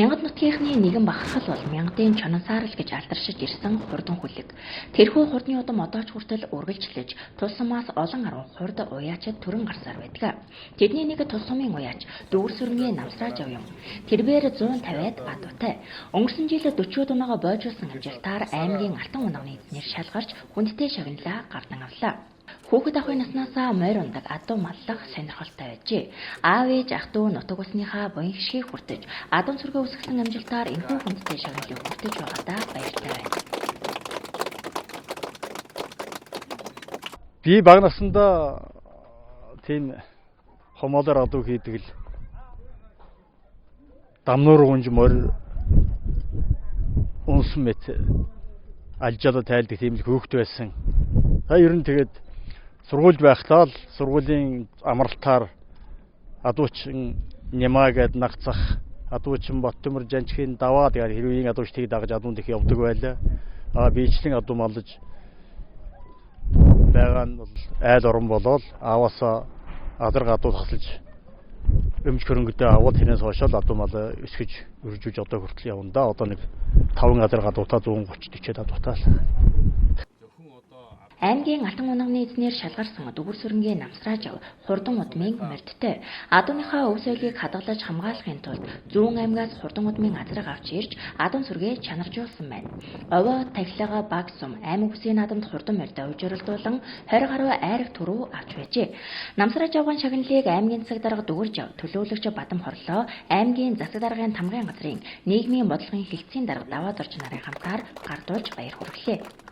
Мянгад нутгийнхны нэгэн бахархал бол мянгадын чононсаарл гэж алдаршиж ирсэн хурдан хүлэг. Тэрхүү хурдны удам одоо ч хүртэл үргэлжлэж тулсамаас олон арван хурд уяачид төрөн гарсаар байдаг. Тэдний нэг тус сумын уяач дүүр сүрэнгийн намсрааж ав юм. Тэрбээр 150-ад адуутай. Өнгөрсөн жил 40-од унаага боожуулсан амжилтаар аймгийн алтан унагны эзнэр шалгарч хүндтэй шагналаа гардан авлаа. Хүүхэд ахуй наснасаа морь ундаг адуу маллах сонирхолтой байжээ. Аав ээж ах дүү нутаг усныхаа буян хишгийг хүртэж, адуун сүргээ үсгэсэн амжилтаар энэхүү хүндтэй шагналыг хүртэж байгаадаа баяртай байна. Би бага насндаа тийм хомоолоор адуу хийдэг л дамнуур гунж морь унсан мэт алжаалаа тайлдаг тийм л хөөхт байсан. Ер нь тэгээд сургуульд байхдаа л сургуулийн амралтаар адуучин нямаа гэд нагцах адуучин Боттөмөр жанчхийн даваа тэгээд хэрвийн адуучдыг дагаж адуунд их явдаг байлаа. Биечлэн адуу малж байгаа нь бол айл орон болоод ааваасаа адарга адуу тасалж өмч хөрөнгөдөө аваад тэрнээс хойшоо адуу мал өсгөж өржүүлж одоо хүртэл явна да. Одоо нэг 5 адарга адуутай 130-40 адуутай л. Аймгийн алтан унагны эзнэр шалгарсан дүүр сүрэнгийн намсрааж ав хурдан удмын морьдтой. Адууныхаа өв соёлыг хадгалж хамгаалахын тулд зүүн аймгаас хурдан удмын азраг авч ирж адуун сүргээ чанаржуулсан байна. Овоо тахилгаага баг сум аймаг үсгийн наадамд хурдан морьдоо уужруулдуулан 20 гаруй айраг түрүү авч байжээ. Намсрааж авган шагналыг аймгийн засаг дарга дүгэрж ав төлөөлөгч Бадам хорлоо аймгийн засаг даргын тамгын газрын нийгмийн бодлогын хэлтсийн дарга даваад орж нарын хамтаар гардуулж баяр хүргэлээ.